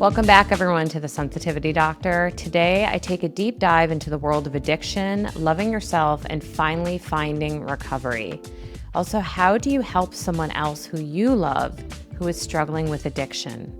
Welcome back, everyone, to The Sensitivity Doctor. Today, I take a deep dive into the world of addiction, loving yourself, and finally finding recovery. Also, how do you help someone else who you love who is struggling with addiction?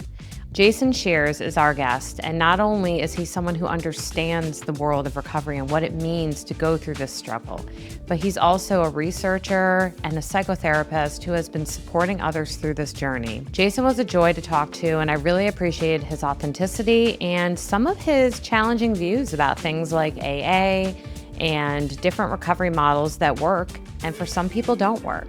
Jason Shiers is our guest, and not only is he someone who understands the world of recovery and what it means to go through this struggle, but he's also a researcher and a psychotherapist who has been supporting others through this journey. Jason was a joy to talk to, and I really appreciated his authenticity and some of his challenging views about things like AA and different recovery models that work, and for some people don't work.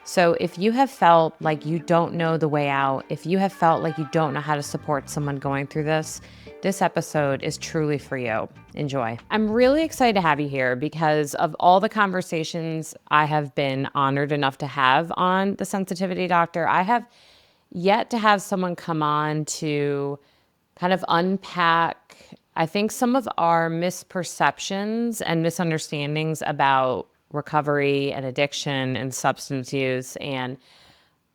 So if you have felt like you don't know the way out, if you have felt like you don't know how to support someone going through this episode is truly for you. Enjoy. I'm really excited to have you here because of all the conversations I have been honored enough to have on The Sensitivity Doctor. I have yet to have someone come on to kind of unpack, I think, some of our misperceptions and misunderstandings about recovery and addiction and substance use. And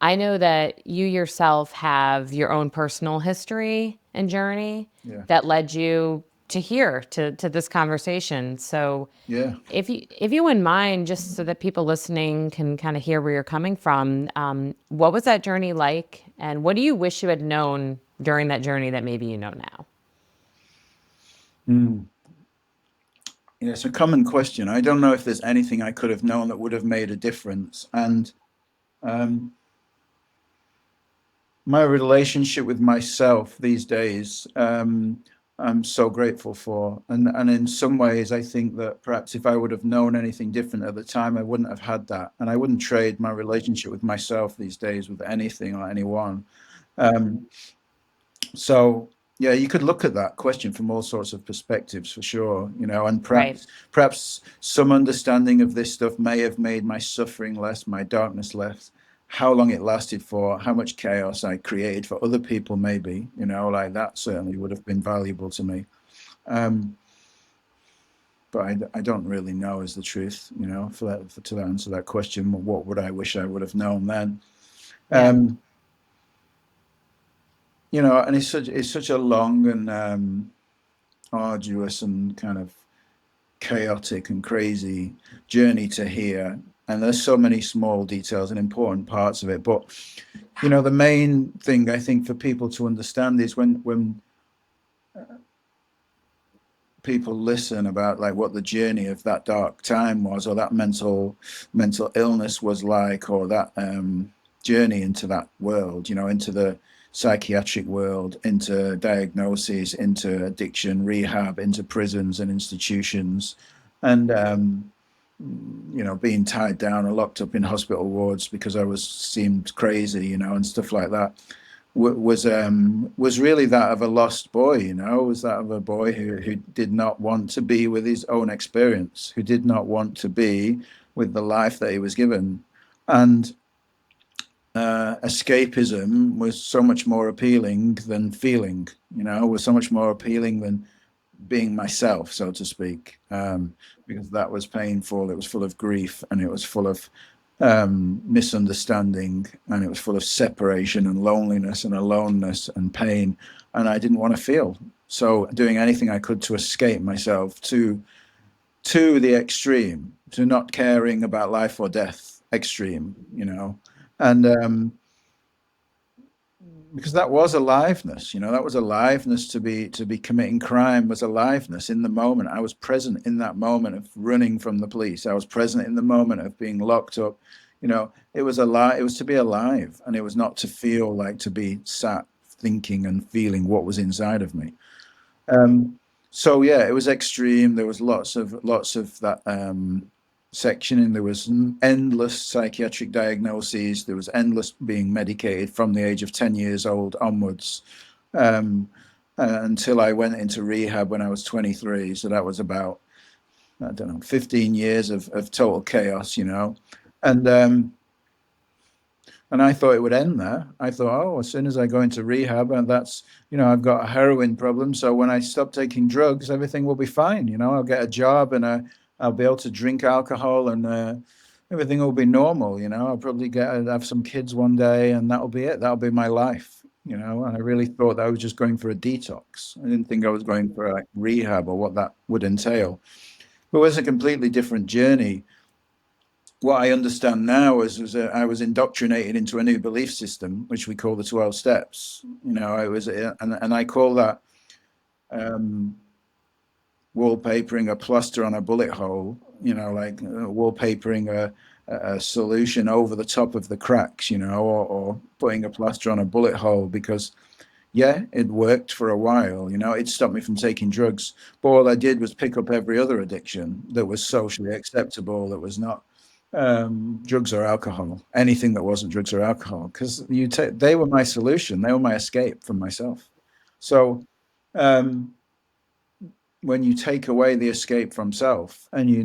I know that you yourself have your own personal history and journey that led you to here, to this conversation. So if you wouldn't mind, just so that people listening can kind of hear where you're coming from, what was that journey like? And what do you wish you had known during that journey that maybe you know now? Yeah, it's a common question. I don't know if there's anything I could have known that would have made a difference. And my relationship with myself these days, I'm so grateful for. And in some ways, I think that perhaps if I would have known anything different at the time, I wouldn't have had that. And I wouldn't trade my relationship with myself these days with anything or anyone. So yeah, you could look at that question from all sorts of perspectives for sure, and perhaps some understanding of this stuff may have made my suffering less, my darkness less, how long it lasted for, how much chaos I created for other people, maybe, like that certainly would have been valuable to me. But I don't really know is the truth, to answer that question, what would I wish I would have known then? And it's such a long and arduous and kind of chaotic and crazy journey to hear. And there's so many small details and important parts of it. But, the main thing I think for people to understand is when people listen about like what the journey of that dark time was, or that mental illness was like, or that journey into that world, into the psychiatric world, into diagnoses, into addiction, rehab, into prisons and institutions, and being tied down or locked up in hospital wards because I seemed crazy, and stuff like that, was really that of a lost boy, was that of a boy who did not want to be with his own experience, who did not want to be with the life that he was given. And escapism was so much more appealing than feeling, was so much more appealing than being myself, so to speak, because that was painful. It was full of grief, and it was full of misunderstanding, and it was full of separation and loneliness and aloneness and pain, and I didn't want to feel. So doing anything I could to escape myself to the extreme, to not caring about life or death extreme, and because that was aliveness, that was aliveness. To be committing crime was aliveness in the moment. I was present in that moment of running from the police. I was present in the moment of being locked up. It was alive. It was to be alive, and it was not to feel like to be sat thinking and feeling what was inside of me. So yeah, it was extreme. There was lots of that sectioning. There was endless psychiatric diagnoses. There was endless being medicated from the age of 10 years old onwards, until I went into rehab when I was 23. So that was about, I don't know, 15 years of total chaos, and I thought it would end there. I thought, oh, as soon as I go into rehab, and that's, I've got a heroin problem. So when I stop taking drugs, everything will be fine. I'll get a job, and I'll be able to drink alcohol, and everything will be normal. I'll probably have some kids one day, and that'll be it. That'll be my life. and I really thought that I was just going for a detox. I didn't think I was going for like rehab or what that would entail. But it was a completely different journey. What I understand now is I was indoctrinated into a new belief system, which we call the 12 steps. I was, and I call that um, wallpapering a plaster on a bullet hole, like wallpapering a solution over the top of the cracks, or putting a plaster on a bullet hole because, yeah, it worked for a while, it stopped me from taking drugs. But all I did was pick up every other addiction that was socially acceptable, that was not drugs or alcohol, anything that wasn't drugs or alcohol, because they were my solution, they were my escape from myself. So, um, when you take away the escape from self and you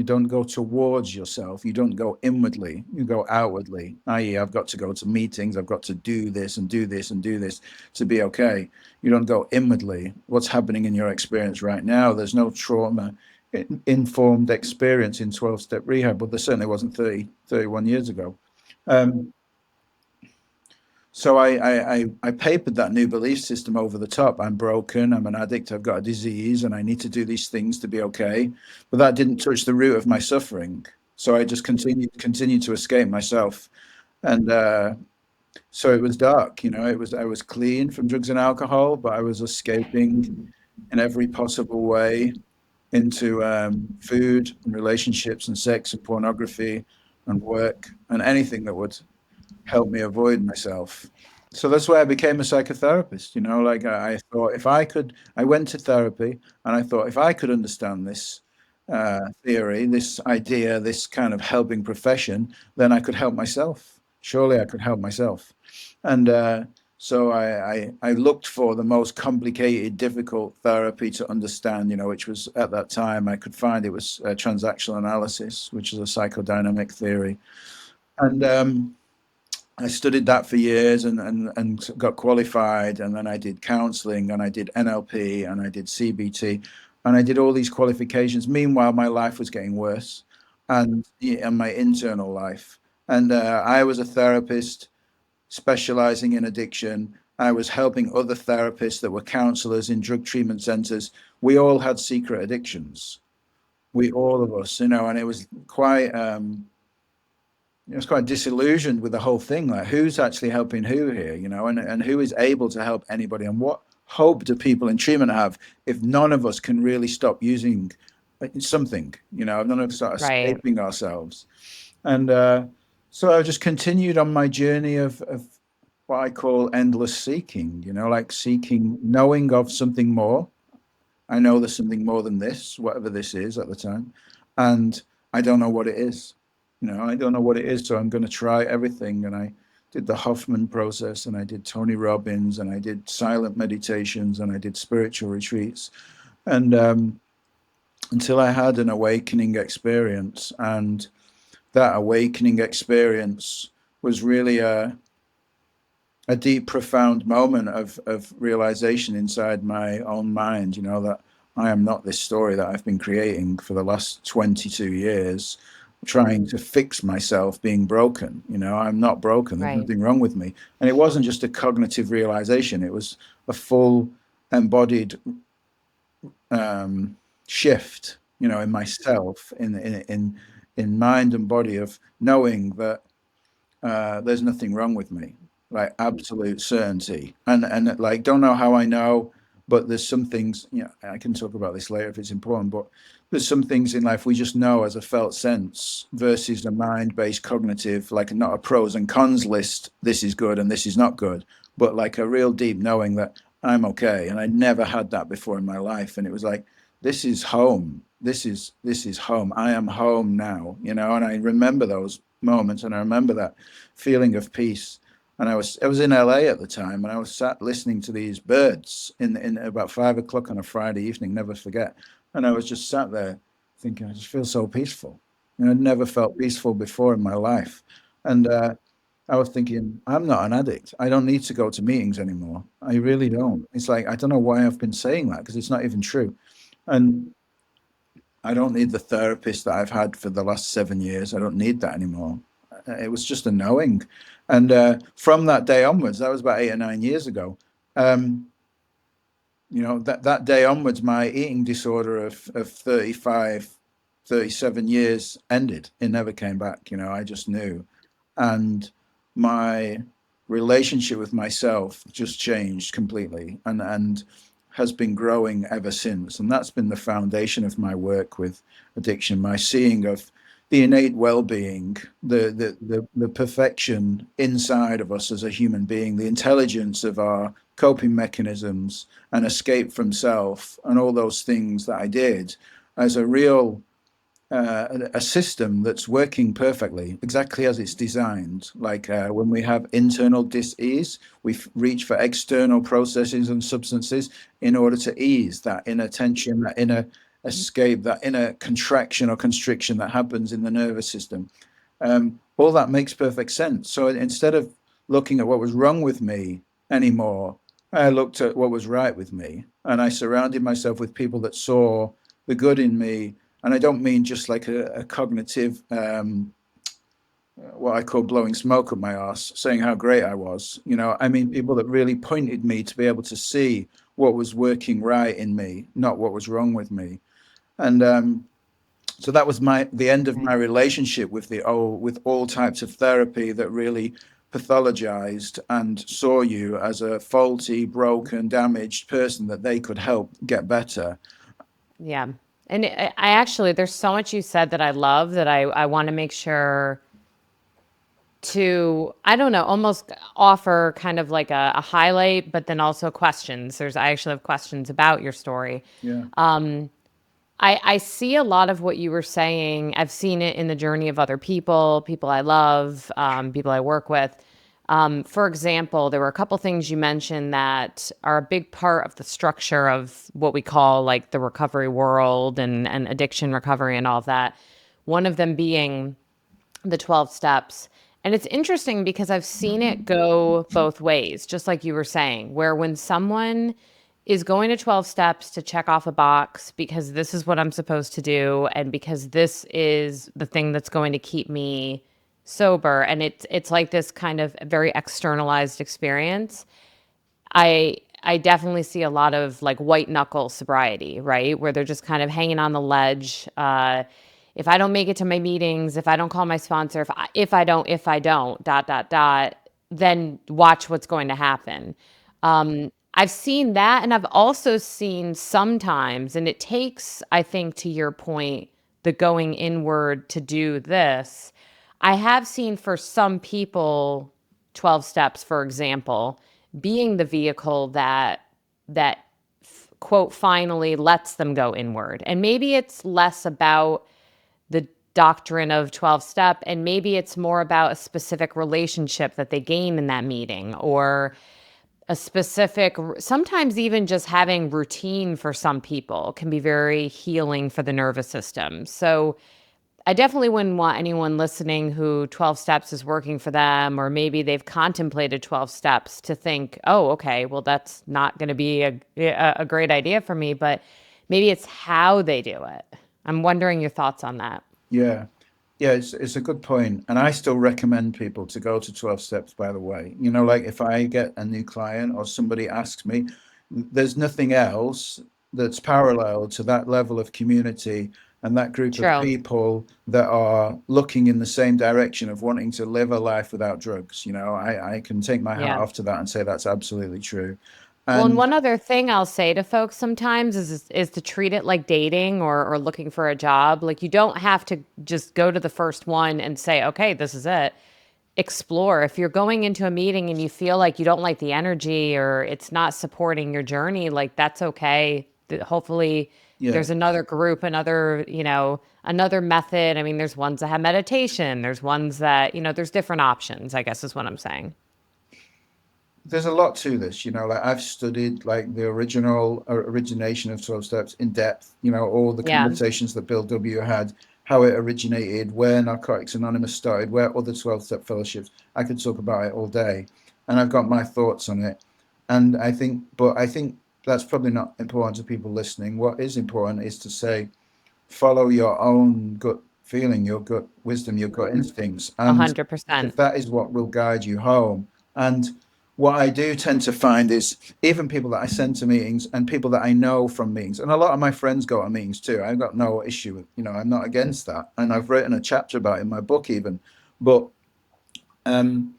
don't go towards yourself, you don't go inwardly, you go outwardly, i.e., I've got to go to meetings, I've got to do this and do this and do this to be okay. You don't go inwardly. What's happening in your experience right now? There's no trauma informed experience in 12-step rehab, but there certainly wasn't 31 years ago. Um, so I papered that new belief system over the top. I'm broken, I'm an addict, I've got a disease, and I need to do these things to be okay. But that didn't touch the root of my suffering. So I just continued to escape myself. And so it was dark, I was clean from drugs and alcohol, but I was escaping in every possible way into food and relationships and sex and pornography and work and anything that would help me avoid myself. So that's why I became a psychotherapist. Like I thought if I could, I went to therapy and I thought if I could understand this theory, this idea, this kind of helping profession, then I could help myself. Surely I could help myself. And so I looked for the most complicated, difficult therapy to understand, which was at that time I could find it was transactional analysis, which is a psychodynamic theory. And I studied that for years and got qualified. And then I did counseling and I did NLP and I did CBT and I did all these qualifications. Meanwhile, my life was getting worse and, yeah, and my internal life. And I was a therapist specializing in addiction. I was helping other therapists that were counselors in drug treatment centers. We all had secret addictions. We, all of us, and it was quite disillusioned with the whole thing. Like, who's actually helping who here, and who is able to help anybody? And what hope do people in treatment have if none of us can really stop using something, if none of us start Right. escaping ourselves? And so I just continued on my journey of what I call endless seeking, like seeking, knowing of something more. I know there's something more than this, whatever this is at the time. And I don't know what it is. I don't know what it is. So I'm going to try everything. And I did the Hoffman process and I did Tony Robbins and I did silent meditations and I did spiritual retreats. And until I had an awakening experience. And that awakening experience was really a deep, profound moment of realization inside my own mind, that I am not this story that I've been creating for the last 22 years, trying to fix myself being broken. I'm not broken. There's Right. nothing wrong with me. And it wasn't just a cognitive realization, it was a full embodied shift, in myself, in mind and body, of knowing that there's nothing wrong with me, like absolute certainty. And like, don't know how I know, but there's some things, I can talk about this later if it's important, but there's some things in life we just know as a felt sense versus a mind-based cognitive, like not a pros and cons list, this is good and this is not good, but like a real deep knowing that I'm okay. And I never had that before in my life. And it was like, this is home. This is home. I am home now, and I remember those moments and I remember that feeling of peace. And I was in LA at the time, and I was sat listening to these birds in about 5 o'clock on a Friday evening, never forget. And I was just sat there thinking, I just feel so peaceful. I'd never felt peaceful before in my life. And I was thinking, I'm not an addict. I don't need to go to meetings anymore. I really don't. It's like, I don't know why I've been saying that because it's not even true. And I don't need the therapist that I've had for the last 7 years. I don't need that anymore. It was just a knowing. And from that day onwards, that was about 8 or 9 years ago. Um, that day onwards, my eating disorder of 35, 37 years ended. It never came back. I just knew. And my relationship with myself just changed completely, and has been growing ever since. And that's been the foundation of my work with addiction, my seeing of the innate well-being, the perfection inside of us as a human being, the intelligence of our coping mechanisms and escape from self, and all those things that I did as a real a system that's working perfectly, exactly as it's designed. Like when we have internal dis-ease, we reach for external processes and substances in order to ease that inner tension, that inner escape, that inner contraction or constriction that happens in the nervous system. All that makes perfect sense. So instead of looking at what was wrong with me anymore, I looked at what was right with me, and I surrounded myself with people that saw the good in me. And I don't mean just like a cognitive, what I call blowing smoke up my arse, saying how great I was. I mean people that really pointed me to be able to see what was working right in me, not what was wrong with me. And so that was the end of my relationship with with all types of therapy that really pathologized and saw you as a faulty, broken, damaged person that they could help get better. Yeah. And I actually, there's so much you said that I love that I want to make sure to, I don't know, almost offer kind of like a highlight, but then also questions. I actually have questions about your story. Yeah. I see a lot of what you were saying. I've seen it in the journey of other people, people I love, people I work with. For example, there were a couple things you mentioned that are a big part of the structure of what we call like the recovery world and addiction recovery and all of that. One of them being the 12 steps. And it's interesting because I've seen it go both ways, just like you were saying, where when someone is going to 12 steps to check off a box because this is what I'm supposed to do and because this is the thing that's going to keep me sober, and it's like this kind of very externalized experience. I definitely see a lot of like white knuckle sobriety, right? Where they're just kind of hanging on the ledge. If I don't make it to my meetings, if I don't call my sponsor, if I don't, dot, dot, dot, then watch what's going to happen. I've seen that. And I've also seen sometimes, and it takes, I think, to your point, the going inward to do this. I have seen for some people, 12 steps, for example, being the vehicle that quote finally lets them go inward. And maybe it's less about the doctrine of 12 step and maybe it's more about a specific relationship that they gain in that meeting, or a specific, sometimes even just having routine for some people can be very healing for the nervous system. So I definitely wouldn't want anyone listening who 12 steps is working for them, or maybe they've contemplated 12 steps, to think, oh, okay, well, that's not going to be a great idea for me. But maybe it's how they do it. I'm wondering your thoughts on that. Yeah. Yeah, it's a good point. And I still recommend people to go to 12 steps, by the way. Like if I get a new client or somebody asks me, there's nothing else that's parallel to that level of community and that group of True. people that are looking in the same direction of wanting to live a life without drugs. I can take my hat Yeah. off to that and say that's absolutely true. Well, and And one other thing I'll say to folks sometimes is to treat it like dating or looking for a job. Like you don't have to just go to the first one and say, okay, this is it. Explore. If you're going into a meeting and you feel like you don't like the energy or it's not supporting your journey, like that's okay. Hopefully yeah, there's another group, another method. I mean, there's ones that have meditation. There's ones that, there's different options, I guess is what I'm saying. there's a lot to this, like I've studied like the origination of 12 steps in depth, all the Yeah. conversations that Bill W had, how it originated, where Narcotics Anonymous started, where other 12 step fellowships. I could talk about it all day, and I've got my thoughts on it. And I think that's probably not important to people listening. What is important is to say, follow your own gut feeling, your gut wisdom, your gut instincts, A and hundred because percent. that is what will guide you home. And what I do tend to find is even people that I send to meetings and people that I know from meetings, and a lot of my friends go to meetings too. I've got no issue with, I'm not against that. And I've written a chapter about it in my book even. But um,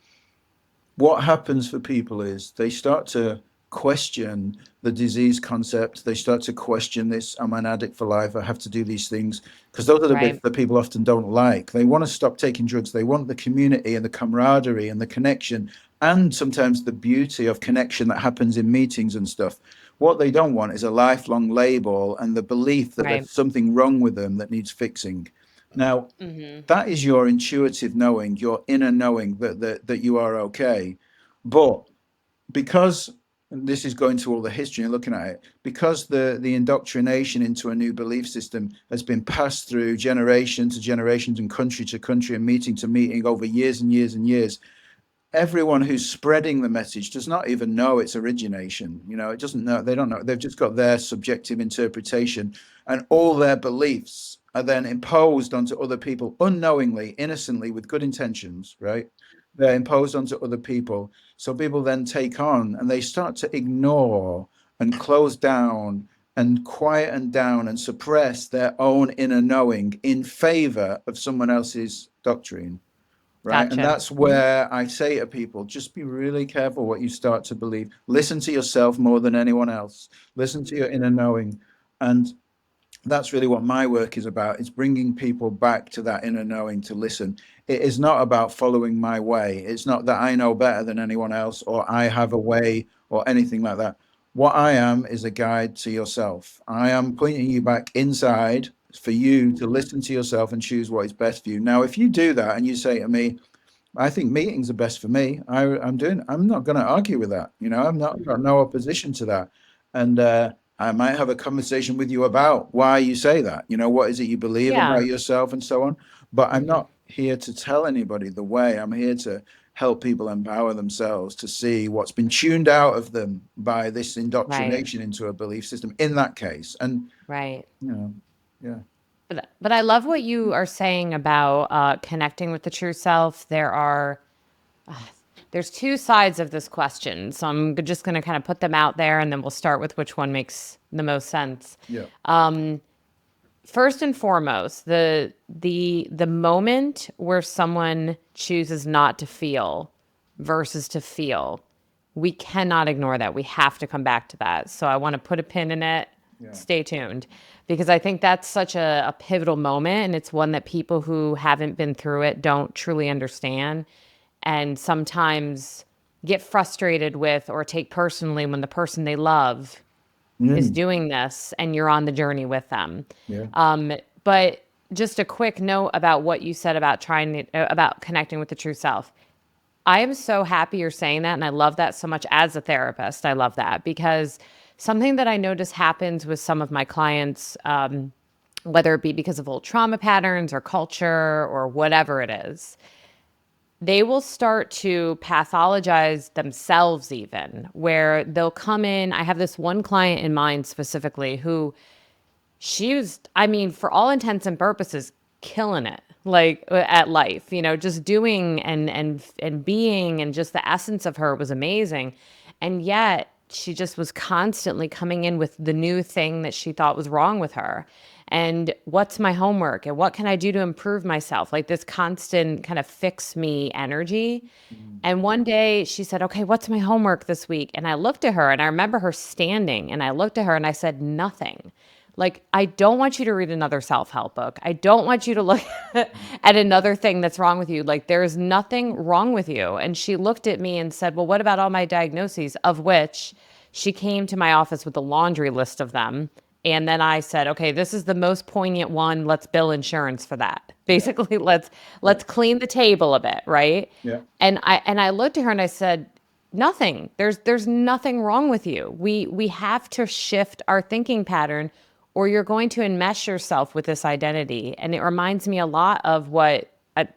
what happens for people is they start to question the disease concept. They start to question this: I'm an addict for life, I have to do these things. Because those are the bits Right. that people often don't like. They want to stop taking drugs. They want the community and the camaraderie and the connection, and sometimes the beauty of connection that happens in meetings and stuff. What they don't want is a lifelong label and the belief that Right. there's something wrong with them that needs fixing. Now, Mm-hmm. that is your intuitive knowing, your inner knowing that you are okay. But because, and this is going to all the history and looking at it, because the indoctrination into a new belief system has been passed through generation to generations and country to country and meeting to meeting over years and years and years, everyone who's spreading the message does not even know its origination. It doesn't know, they don't know, they've just got their subjective interpretation, and all their beliefs are then imposed onto other people unknowingly, innocently, with good intentions, right? They're imposed onto other people. So people then take on and they start to ignore and close down and quieten down and suppress their own inner knowing in favor of someone else's doctrine, right? And Gotcha. that's where I say to people, just be really careful what you start to believe. Listen to yourself more than anyone else. Listen to your inner knowing. And that's really what my work is about. It's bringing people back to that inner knowing to listen. It is not about following my way. It's not that I know better than anyone else or I have a way or anything like that. What I am is a guide to yourself. I am pointing you back inside for you to listen to yourself and choose what is best for you. Now, if you do that and you say to me, I think meetings are best for me. I'm not going to argue with that. I'm not got no opposition to that. And I might have a conversation with you about why you say that. What is it you believe Yeah. about yourself and so on. But I'm Mm-hmm. not here to tell anybody the way. I'm here to help people empower themselves to see what's been tuned out of them by this Right. indoctrination into a belief system in that case. And, Right. you know, yeah. But I love what you are saying about connecting with the true self. There's two sides of this question, so I'm just going to kind of put them out there, and then we'll start with which one makes the most sense. Yeah. First and foremost, the moment where someone chooses not to feel versus to feel, we cannot ignore that. We have to come back to that. So I want to put a pin in it. Yeah. Stay tuned, because I think that's such a pivotal moment, and it's one that people who haven't been through it don't truly understand, and sometimes get frustrated with or take personally when the person they love is Mm. doing this and you're on the journey with them. Yeah. But just a quick note about what you said about about connecting with the true self. I am so happy you're saying that. And I love that so much as a therapist. I love that because something that I notice happens with some of my clients, whether it be because of old trauma patterns or culture or whatever it is, they will start to pathologize themselves, even where they'll come in. I have this one client in mind specifically who she was, I mean, for all intents and purposes, killing it like at life, just doing and being, and just the essence of her was amazing. And yet she just was constantly coming in with the new thing that she thought was wrong with her. And what's my homework? And what can I do to improve myself? Like this constant kind of fix me energy. Mm. And one day she said, okay, what's my homework this week? And I looked at her and I remember her standing and I looked at her and I said, nothing. Like, I don't want you to read another self-help book. I don't want you to look at another thing that's wrong with you. Like, there is nothing wrong with you. And she looked at me and said, well, what about all my diagnoses? Of which she came to my office with a laundry list of them. And then I said, okay, this is the most poignant one. Let's bill insurance for that. Yeah. Basically, Yeah. let's clean the table a bit, right? Yeah. And I looked at her and I said, nothing. There's nothing wrong with you. We have to shift our thinking pattern, or you're going to enmesh yourself with this identity. And it reminds me a lot of what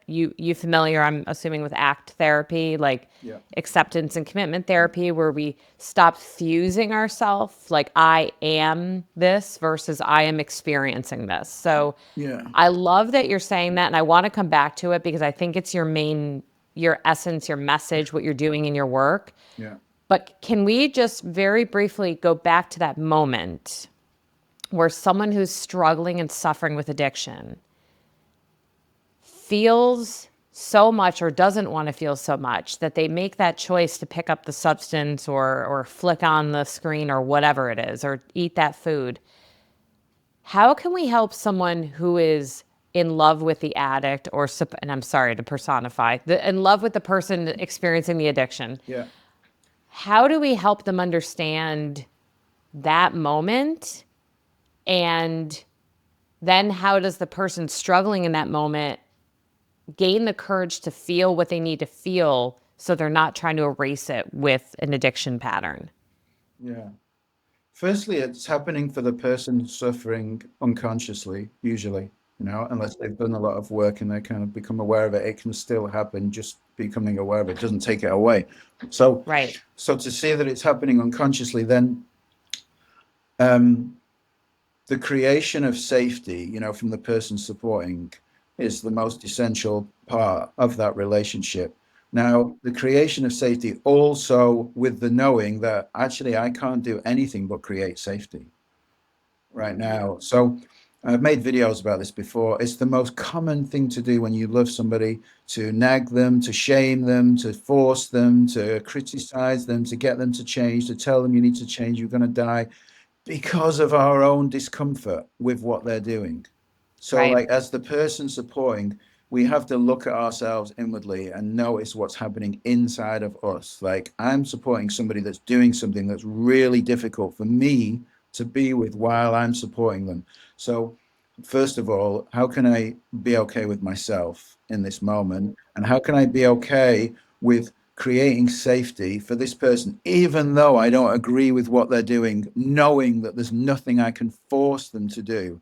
you familiar, I'm assuming, with ACT therapy, like Yeah. acceptance and commitment therapy, where we stop fusing ourselves, like I am this versus I am experiencing this. So Yeah. I love that you're saying that, and I want to come back to it because I think it's your essence, your message, what you're doing in your work. Yeah. But can we just very briefly go back to that moment where someone who's struggling and suffering with addiction feels so much or doesn't want to feel so much that they make that choice to pick up the substance or flick on the screen or whatever it is, or eat that food? How can we help someone who is in love with the addict, and I'm sorry to personify, in love with the person experiencing the addiction? Yeah. How do we help them understand that moment? And then how does the person struggling in that moment gain the courage to feel what they need to feel so they're not trying to erase it with an addiction pattern? Yeah. Firstly, it's happening for the person suffering unconsciously, usually, unless they've done a lot of work and they kind of become aware of it. It can still happen, just becoming aware of it doesn't take it away. So, Right. so to see that it's happening unconsciously, then um, the creation of safety, from the person supporting is the most essential part of that relationship. Now, the creation of safety also with the knowing that actually I can't do anything but create safety right now. So I've made videos about this before. It's the most common thing to do when you love somebody, to nag them, to shame them, to force them, to criticize them, to get them to change, to tell them you need to change, you're going to die, because of our own discomfort with what they're doing. So, Right. like, as the person supporting, we have to look at ourselves inwardly and notice what's happening inside of us. Like, I'm supporting somebody that's doing something that's really difficult for me to be with while I'm supporting them. So, first of all, how can I be okay with myself in this moment? And how can I be okay with creating safety for this person, even though I don't agree with what they're doing, knowing that there's nothing I can force them to do?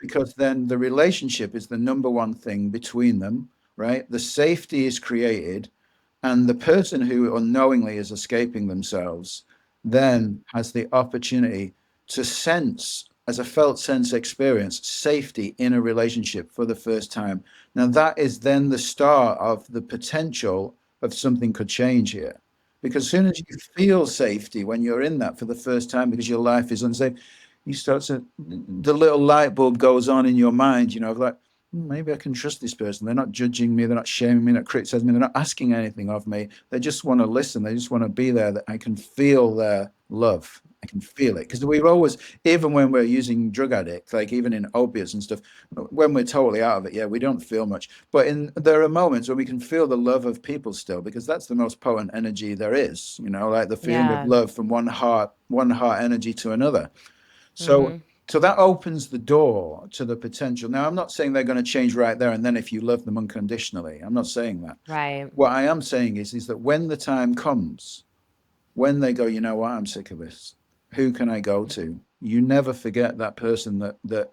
Because then the relationship is the number one thing between them, right? The safety is created, and the person who unknowingly is escaping themselves then has the opportunity to sense, as a felt sense experience, safety in a relationship for the first time. Now, that is then the start of the potential of something could change here. Because as soon as you feel safety when you're in that for the first time, because your life is unsafe, you start to, the little light bulb goes on in your mind, like, maybe I can trust this person. They're not judging me. They're not shaming me, not criticizing me. They're not asking anything of me. They just want to listen. They just want to be there. That I can feel their love. I can feel it. Because we're always, even when we're using drug addicts, like even in opiates and stuff, when we're totally out of it, yeah, we don't feel much. But there are moments when we can feel the love of people still, because that's the most potent energy there is, like the feeling of Yeah. love from one heart energy to another. So Mm-hmm. so that opens the door to the potential. Now, I'm not saying they're going to change right there and then if you love them unconditionally. I'm not saying that. Right. What I am saying is that when the time comes, when they go, you know what, I'm sick of this. Who can I go to? You never forget that person that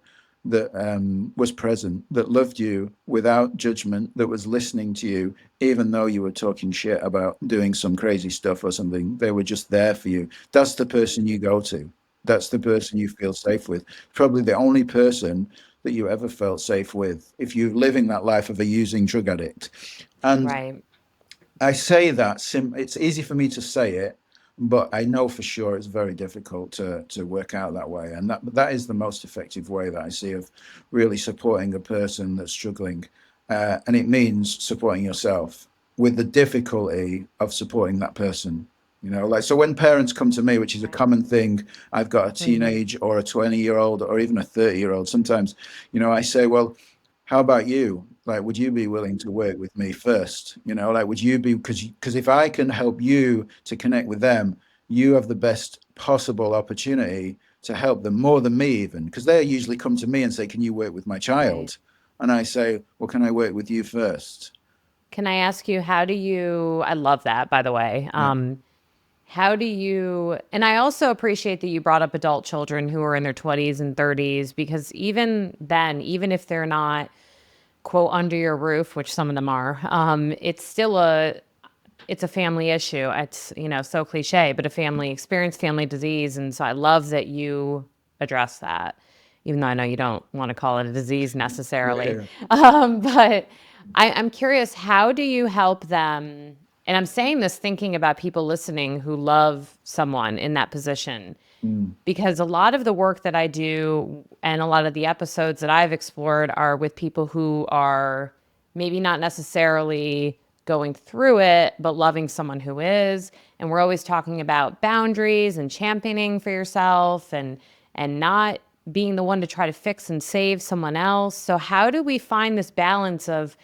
was present, that loved you without judgment, that was listening to you, even though you were talking shit about doing some crazy stuff or something. They were just there for you. That's the person you go to. That's the person you feel safe with. Probably the only person that you ever felt safe with if you're living that life of a using drug addict. And Right. I say that it's easy for me to say it, but I know for sure it's very difficult to work out that way. And that is the most effective way that I see of really supporting a person that's struggling. And it means supporting yourself with the difficulty of supporting that person. Like, so when parents come to me, which is a Right. common thing, I've got a Mm-hmm. teenage or a 20-year-old or even a 30-year-old. Sometimes, I say, well, how about you? Like, would you be willing to work with me first? Like, would you be, because if I can help you to connect with them, you have the best possible opportunity to help them more than me, even because they usually come to me and say, can you work with my Right. child? And I say, well, can I work with you first? Can I ask you, how do you, I love that, by the way. Yeah. How do you, and I also appreciate that you brought up adult children who are in their 20s and 30s, because even then, even if they're not quote under your roof, which some of them are, it's a family issue. It's, so cliche, but a family experience, family disease. And so I love that you address that, even though I know you don't want to call it a disease necessarily. Yeah. But I'm curious, how do you help them? And I'm saying this thinking about people listening who love someone in that position, Mm. because a lot of the work that I do and a lot of the episodes that I've explored are with people who are maybe not necessarily going through it, but loving someone who is. And we're always talking about boundaries and championing for yourself and not being the one to try to fix and save someone else. So how do we find this balance of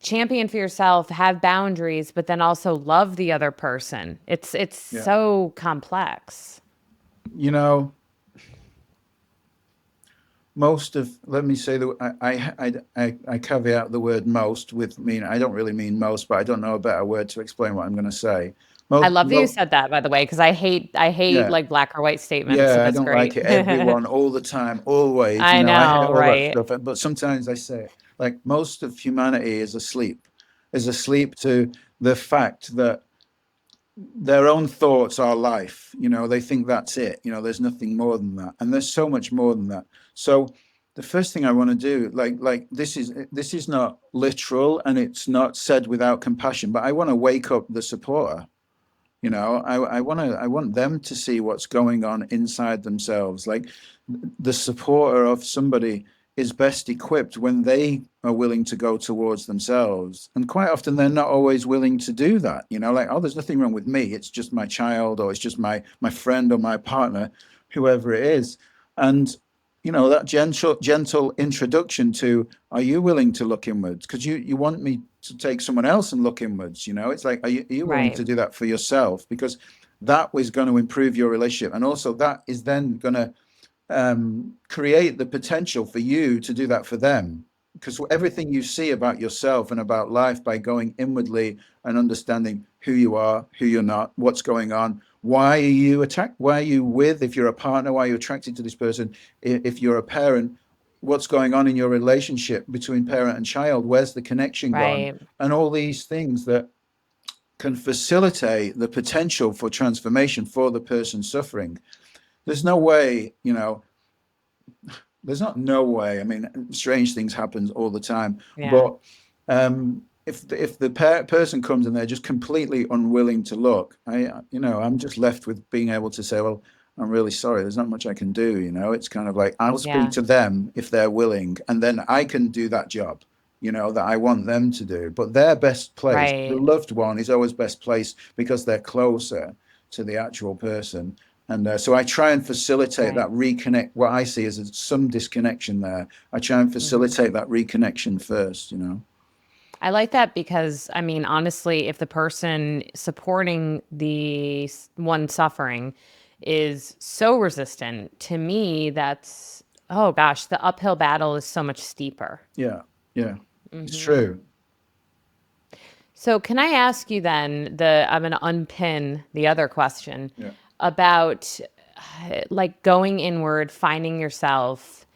champion for yourself, have boundaries, but then also love the other person? It's Yeah. so complex. You know, most of, let me say that I caveat the word most with mean, I don't really mean most, but I don't know a better word to explain what I'm going to say. I Most, love that you said that, by the way, because I hate yeah, like black or white statements. So yeah, I that's don't like great. it. Everyone, all the time, always, I I hate know, all that right? stuff. But sometimes I say it, like most of humanity is asleep to the fact that their own thoughts are life. They think that's it. There's nothing more than that, and there's so much more than that. So the first thing I want to do, like this is not literal, and it's not said without compassion, but I want to wake up the supporter. I want them to see what's going on inside themselves. Like, the supporter of somebody is best equipped when they are willing to go towards themselves. And quite often they're not always willing to do that. Like, oh, there's nothing wrong with me. It's just my child, or it's just my friend or my partner, whoever it is. And that gentle introduction to, are you willing to look inwards? Because you want me to take someone else and look inwards. It's like, are you willing Right. to do that for yourself? Because that was going to improve your relationship, and also that is then going to create the potential for you to do that for them. Because everything you see about yourself and about life, by going inwardly and understanding who you are, who you're not, what's going on, why are you attacked, why are you with, if you're a partner, why are you attracted to this person, if you're a parent, what's going on in your relationship between parent and child, where's the connection gone, Right. and all these things that can facilitate the potential for transformation for the person suffering. There's no way, there's not no way. I mean, strange things happen all the time, Yeah. but if the person comes and they're just completely unwilling to look, I'm just left with being able to say, well, I'm really sorry. There's not much I can do. It's kind of like, I'll speak Yeah. to them if they're willing, and then I can do that job, that I want them to do. But their best place, the Right. loved one, is always best placed because they're closer to the actual person. And so I try and facilitate Right. that reconnect. What I see is some disconnection there. I try and Hmm. facilitate that reconnection first. I like that because, I mean, honestly, if the person supporting the one suffering is so resistant, to me, that's, oh gosh, the uphill battle is so much steeper. Yeah, yeah, it's Hmm. true. So, can I ask you then, I'm going to unpin the other question Yeah. about like going inward, finding yourself.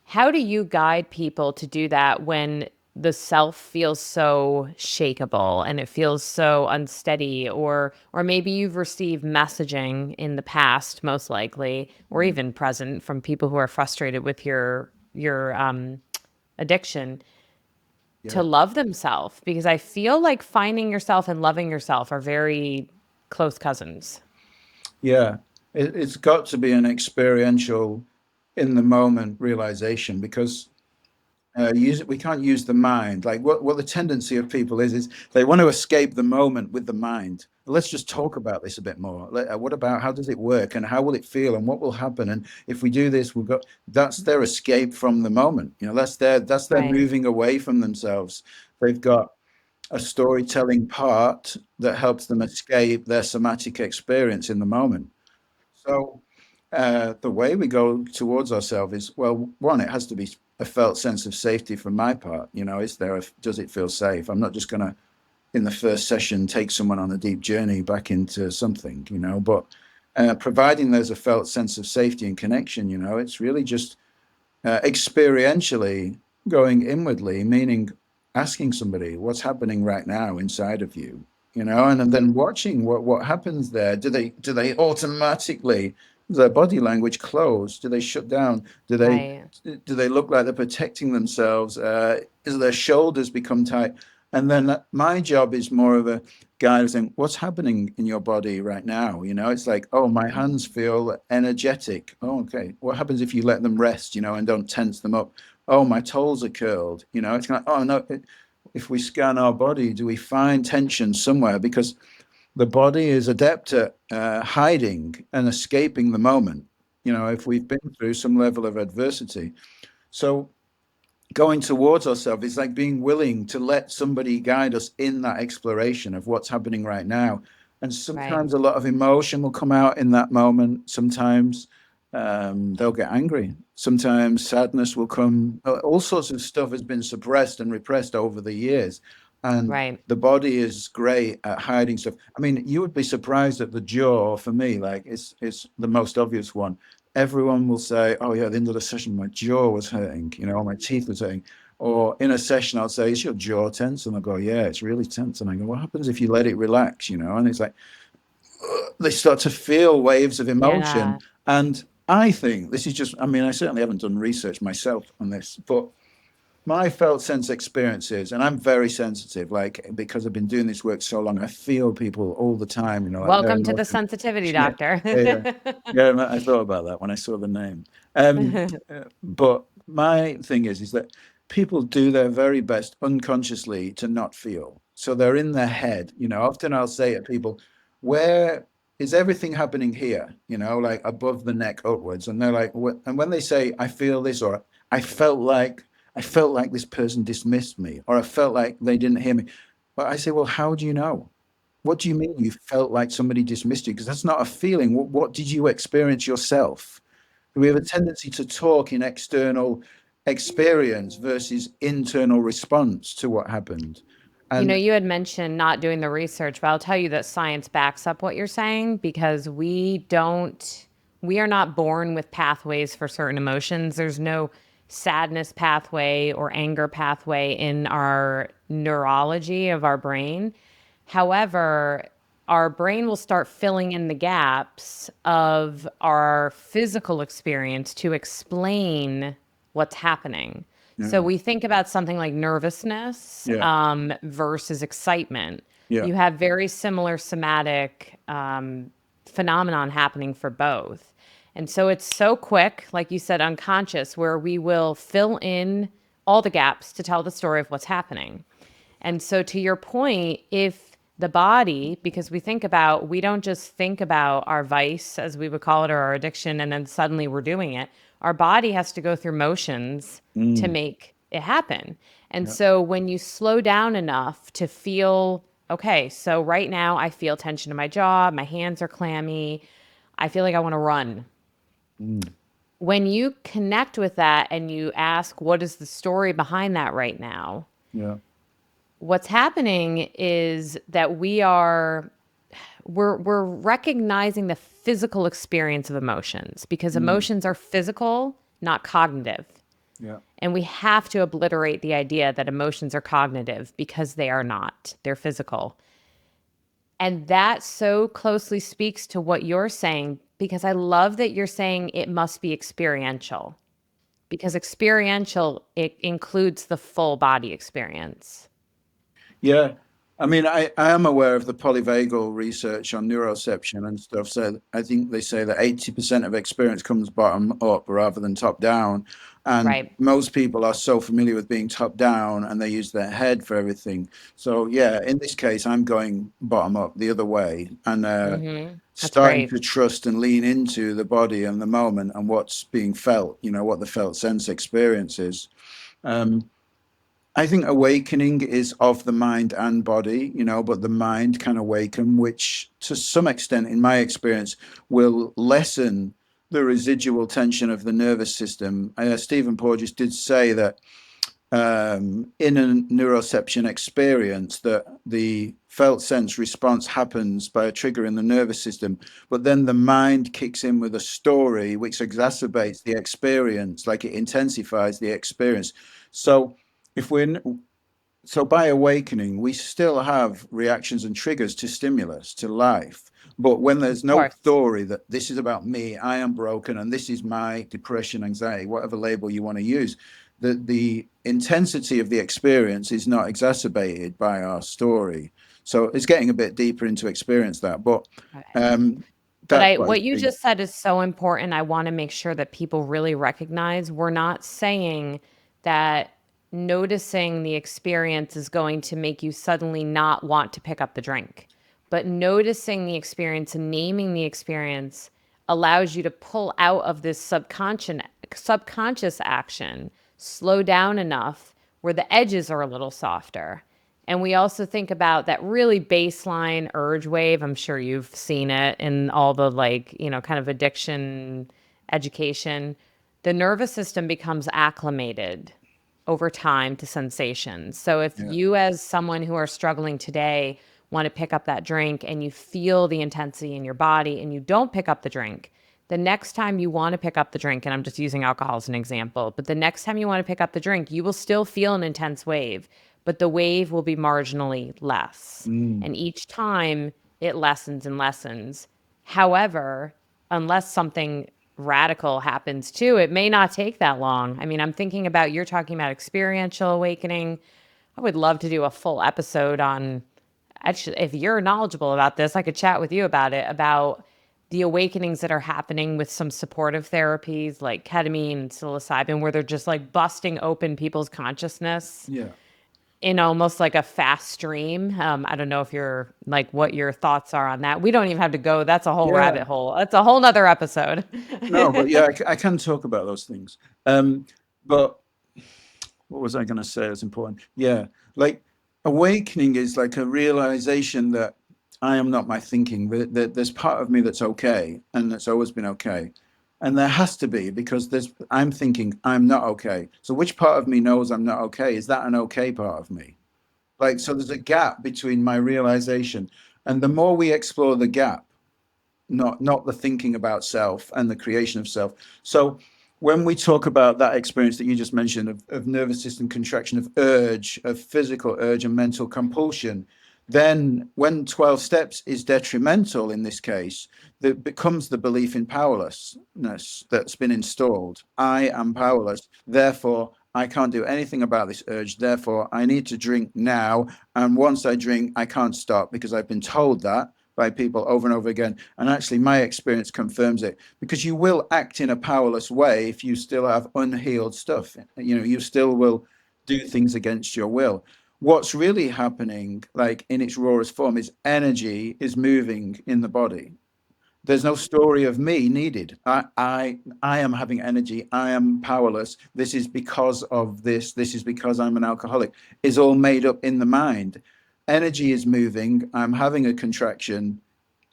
How do you guide people to do that when the self feels so shakeable and it feels so unsteady, or maybe you've received messaging in the past, most likely, or Mm. even present, from people who are frustrated with your addiction, to Yeah, love themselves? Because I feel like finding yourself and loving yourself are very close cousins. yeah. It's got to be an experiential, in the moment realization, because we can't use the mind. Like, what the tendency of people is they want to escape the moment with the mind. Let's just talk about this a bit more. What about, how does it work, and how will it feel, and what will happen, and if we do this, we'll go. That's their escape from the moment. That's their Right. moving away from themselves. They've got a storytelling part that helps them escape their somatic experience in the moment. So the way we go towards ourselves is, well, one, it has to be a felt sense of safety from my part. Does it feel safe? I'm not just going to, in the first session, take someone on a deep journey back into something, but providing there's a felt sense of safety and connection, it's really just experientially going inwardly, meaning asking somebody what's happening right now inside of you, and then watching what happens there. Do they automatically, does their body language close? Do they shut down? Right. Do they look like they're protecting themselves? Is their shoulders become tight? And then my job is more of a guide of saying, what's happening in your body right now? It's like, oh, my hands feel energetic. Oh, okay. What happens if you let them rest, and don't tense them up? Oh, my toes are curled. It's kind of, oh no. If we scan our body, do we find tension somewhere? Because the body is adept at hiding and escaping the moment. If we've been through some level of adversity. So going towards ourselves is like being willing to let somebody guide us in that exploration of what's happening right now. And Right. sometimes a lot of emotion will come out in that moment. Sometimes they'll get angry. Sometimes sadness will come. All sorts of stuff has been suppressed and repressed over the years. And Right. the body is great at hiding stuff. I mean, you would be surprised at the jaw for me, like it's the most obvious one. Everyone will say, oh yeah, at the end of the session, my jaw was hurting, or my teeth was hurting. Or in a session, I'll say, is your jaw tense? And they'll go, yeah, it's really tense. And I go, what happens if you let it relax, And it's like, they start to feel waves of emotion. Yeah. And I think this is just, I mean, I certainly haven't done research myself on this, but my felt sense experiences, and I'm very sensitive, like because I've been doing this work so long, I feel people all the time, like their Welcome to the emotion. sensitivity Yeah, doctor. yeah, yeah. I thought about that when I saw the name. But my thing is that people do their very best unconsciously to not feel. So they're in their head. Often I'll say to people, where is everything happening here? Like above the neck upwards. And they're like, what? And when they say, I feel this, or I felt like this person dismissed me, or I felt like they didn't hear me. But I say, well, how do you know? What do you mean you felt like somebody dismissed you? Because that's not a feeling. What did you experience yourself? We have a tendency to talk in external experience versus internal response to what happened. And You had mentioned not doing the research, but I'll tell you that science backs up what you're saying because we are not born with pathways for certain emotions. There's no sadness pathway or anger pathway in our neurology of our brain. However, our brain will start filling in the gaps of our physical experience to explain what's happening. So yeah, we think about something like nervousness yeah, versus excitement. yeah, You have very similar somatic phenomenon happening for both. And so it's so quick, like you said, unconscious, where we will fill in all the gaps to tell the story of what's happening. And so, to your point, if the body, because we don't just think about our vice, as we would call it, or our addiction, and then suddenly we're doing it. Our body has to go through motions to mm, make it happen. And yeah, so, when you slow down enough to feel, okay, so right now I feel tension in my jaw, my hands are clammy, I feel like I want to run. mm, When you connect with that and you ask, what is the story behind that right now? yeah, What's happening is that we're recognizing the physical experience of emotions because mm, emotions are physical, not cognitive. yeah, And we have to obliterate the idea that emotions are cognitive because they are not. They're physical. And that so closely speaks to what you're saying because I love that you're saying it must be experiential because experiential it includes the full body experience. yeah. I mean, I am aware of the polyvagal research on neuroception and stuff. So I think they say that 80% of experience comes bottom up rather than top down. And Right. most people are so familiar with being top down and they use their head for everything. So yeah, in this case, I'm going bottom up the other way and That's starting great. to trust and lean into the body and the moment and what's being felt, what the felt sense experience is. Um, I think awakening is of the mind and body, but the mind can awaken, which to some extent, in my experience, will lessen the residual tension of the nervous system. Stephen Porges did say that in a neuroception experience that the felt sense response happens by a trigger in the nervous system, but then the mind kicks in with a story which exacerbates the experience, like it intensifies the experience. So if we're so by awakening, we still have reactions and triggers to stimulus, to life. But when Of there's no course. story that this is about me, I am broken, and this is my depression, anxiety, whatever label you want to use, the intensity of the experience is not exacerbated by our story. So it's getting a bit deeper into experience that. But um, But that's I what I what you think. just said is so important. I want to make sure that people really recognize we're not saying that noticing the experience is going to make you suddenly not want to pick up the drink. But noticing the experience and naming the experience allows you to pull out of this subconscious action, slow down enough where the edges are a little softer. And we also think about that really baseline urge wave. I'm sure you've seen it in all the like, kind of addiction education. The nervous system becomes acclimated over time to sensations. So if Yeah. you, as someone who are struggling today, want to pick up that drink and you feel the intensity in your body and you don't pick up the drink, the next time you want to pick up the drink, and I'm just using alcohol as an example, but the next time you want to pick up the drink, you will still feel an intense wave, but the wave will be marginally less. Mm. And each time it lessens and lessens. However, unless something radical happens too, it may not take that long. I mean, I'm thinking about you're talking about experiential awakening. I would love to do a full episode on actually, if you're knowledgeable about this, I could chat with you about it, about the awakenings that are happening with some supportive therapies like ketamine and psilocybin, where they're just like busting open people's consciousness Yeah. in almost like a fast stream. I don't know if you're like what your thoughts are on that. We don't even have to go. That's a whole Yeah. rabbit hole. That's a whole nother episode. No, but yeah, I can talk about those things. But what was I going to say? It's important. Yeah, like awakening is like a realization that I am not my thinking. That there's part of me that's okay, and that's always been okay, and there has to be because I'm thinking I'm not okay. So which part of me knows I'm not okay? Is that an okay part of me? Like, so there's a gap between my realization, and the more we explore the gap, not the thinking about self and the creation of self. So when we talk about that experience that you just mentioned of nervous system contraction, of urge, of physical urge and mental compulsion, then when 12 steps is detrimental in this case, that becomes the belief in powerlessness that's been installed. I am powerless, therefore I can't do anything about this urge, therefore I need to drink now, and once I drink I can't stop because I've been told that by people over and over again. And actually, my experience confirms it because you will act in a powerless way if you still have unhealed stuff. You still will do things against your will. What's really happening, like in its rawest form, is energy is moving in the body. There's no story of me needed. I am having energy. I am powerless. This is because of this. This is because I'm an alcoholic. Is all made up in the mind. Energy is moving. I'm having a contraction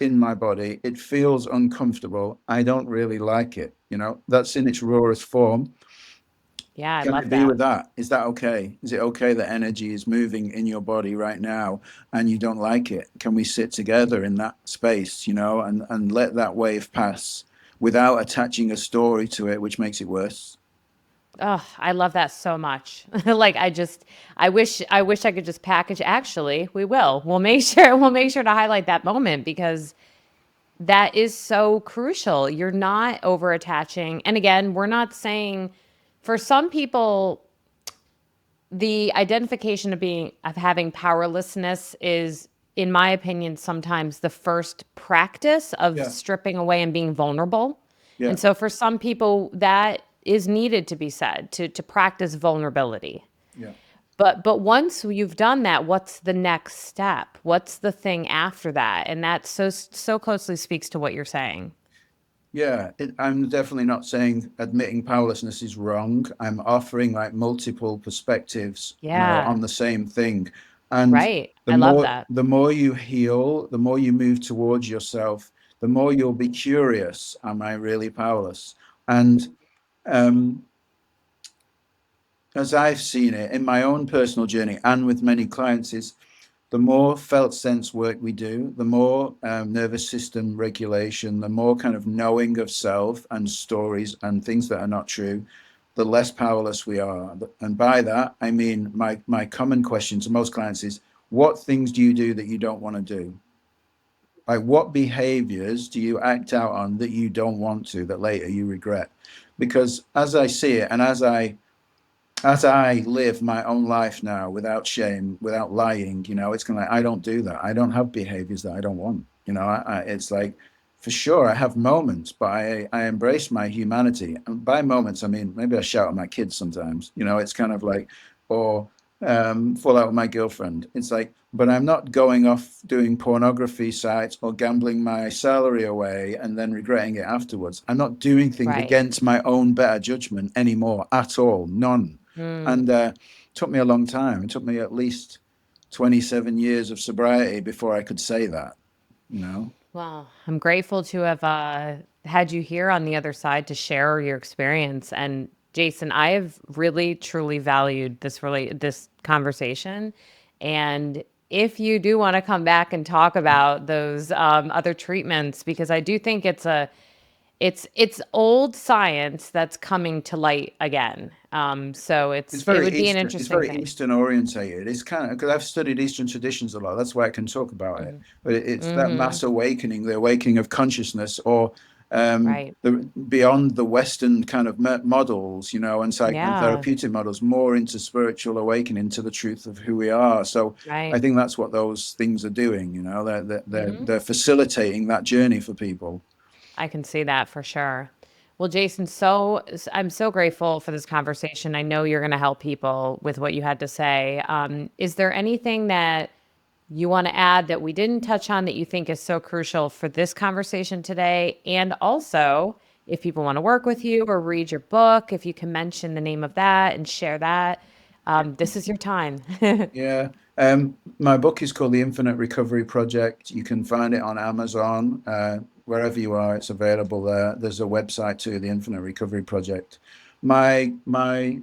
in my body. It feels uncomfortable. I don't really like it. That's in its rawest form. Yeah, I Can I love be that. with that? Is that okay? Is it okay that energy is moving in your body right now and you don't like it? Can we sit together in that space, and let that wave pass without attaching a story to it, which makes it worse? Oh, I love that so much. Like I wish I could just package actually, we will. We'll make sure to highlight that moment because that is so crucial. You're not over attaching. And again, we're not saying for some people the identification of having powerlessness is, in my opinion, sometimes the first practice of Yeah, stripping away and being vulnerable. yeah, And so for some people that is needed to be said to practice vulnerability. yeah. But once you've done that, what's the next step? What's the thing after that? And that so closely speaks to what you're saying. Yeah, I'm definitely not saying admitting powerlessness is wrong. I'm offering like multiple perspectives, Yeah. on the same thing. And Right. the I love more that. the more you heal, the more you move towards yourself, the more you'll be curious, am I really powerless? And um, as I've seen it in my own personal journey and with many clients, is the more felt sense work we do, the more nervous system regulation, the more kind of knowing of self and stories and things that are not true, the less powerless we are. And by that, I mean, my common question to most clients is, what things do you do that you don't want to do? Like, what behaviors do you act out on that you don't want to, that later you regret? Because as I see it, and as I live my own life now without shame, without lying, it's kind of like, I don't do that. I don't have behaviors that I don't want. It's like, for sure, I have moments, but I embrace my humanity. And by moments, I mean, maybe I shout at my kids sometimes, it's kind of like, or fall out with my girlfriend. It's like, but I'm not going off doing pornography sites or gambling my salary away and then regretting it afterwards. I'm not doing things Right. against my own better judgment anymore at all. None. And it took me a long time. It took me at least 27 years of sobriety before I could say that. Well, I'm grateful to have had you here on the other side to share your experience. And Jason, I have really truly valued this conversation. And if you do want to come back and talk about those other treatments, because I do think it's old science that's coming to light again. So It's it very would be an Eastern. It's interesting very thing. Eastern orientated. It's kind of because I've studied Eastern traditions a lot. That's why I can talk about it. Hmm. But it's that Hmm. mass awakening, the awakening of consciousness, or Right. the beyond the Western kind of models, and and Yeah. therapeutic models, more into spiritual awakening to the truth of who we are. So I Right. think that's what those things are doing. Hmm. They're facilitating that journey for people. I can see that for sure. Well, Jason, I'm so grateful for this conversation. I know you're going to help people with what you had to say. Is there anything that you want to add that we didn't touch on that you think is so crucial for this conversation today? And also, if people want to work with you or read your book, if you can mention the name of that and share that, this is your time. Yeah. My book is called The Infinite Recovery Project. You can find it on Amazon, wherever you are, it's available there. There's a website too, The Infinite Recovery Project. My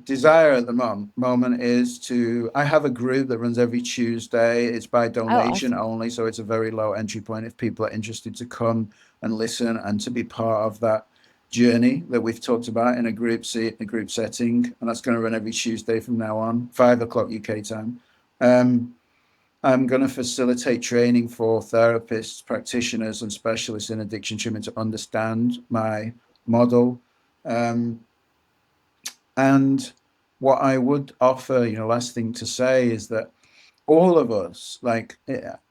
desire at the moment is I have a group that runs every Tuesday. It's by Oh, donation awesome. only, so it's a very low entry point if people are interested to come and listen and to be part of that journey that we've talked about in a group setting, and that's going to run every Tuesday from now on, 5 o'clock UK time. Um, I'm going to facilitate training for therapists, practitioners, and specialists in addiction treatment to understand my model. Um, and what I would offer, last thing to say is that all of us, like,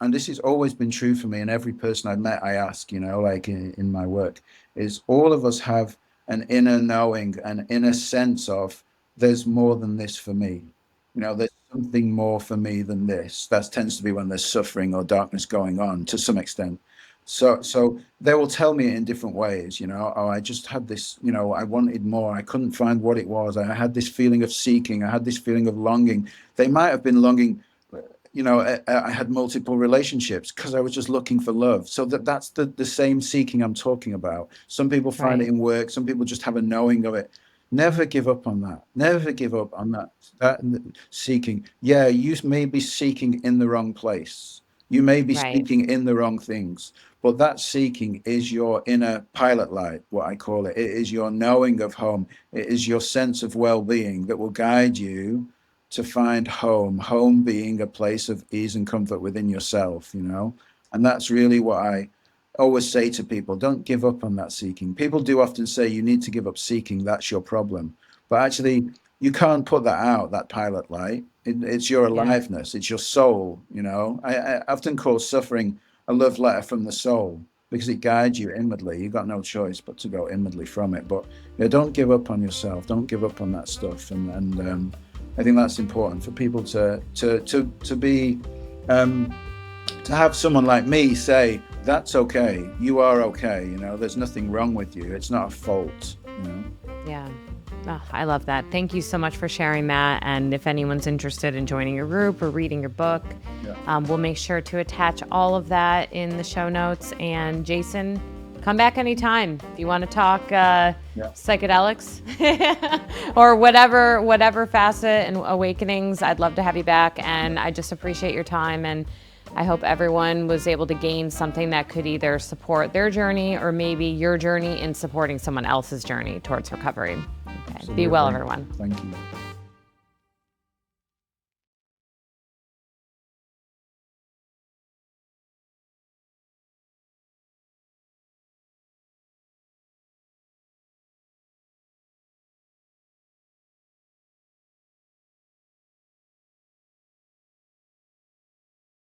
and this has always been true for me, and every person I've met, I ask, like in my work, is all of us have an inner knowing, an inner sense of there's more than this for me. There's something more for me than this. That tends to be when there's suffering or darkness going on to some extent. So they will tell me in different ways, oh, I just had this, I wanted more. I couldn't find what it was. I had this feeling of seeking. I had this feeling of longing. They might have been longing, I had multiple relationships because I was just looking for love. So that's the same seeking I'm talking about. Some people find it Right. in work. Some people just have a knowing of it. Never give up on that. Never give up on that seeking. Yeah, you may be seeking in the wrong place. You may be Right. seeking in the wrong things, but that seeking is your inner pilot light, what I call it. It is your knowing of home. It is your sense of well-being that will guide you to find home being a place of ease and comfort within yourself. And that's really what I always say to people. Don't give up on that seeking. People do often say you need to give up seeking, that's your problem. But actually, you can't put that out, that pilot light. It's your Yeah. aliveness, it's your soul. I often call suffering a love letter from the soul because it guides you inwardly. You've got no choice but to go inwardly from it. But don't give up on yourself. Don't give up on that stuff. And I think that's important for people to be to have someone like me say that's okay. You are okay. There's nothing wrong with you. It's not a fault. Yeah. Oh, I love that. Thank you so much for sharing that. And if anyone's interested in joining your group or reading your book, Yeah. we'll make sure to attach all of that in the show notes. And Jason, come back anytime if you want to talk Yeah. psychedelics or whatever facet and awakenings. I'd love to have you back. And I just appreciate your time. And I hope everyone was able to gain something that could either support their journey or maybe your journey in supporting someone else's journey towards recovery. Okay. Be well, everyone. Thank you.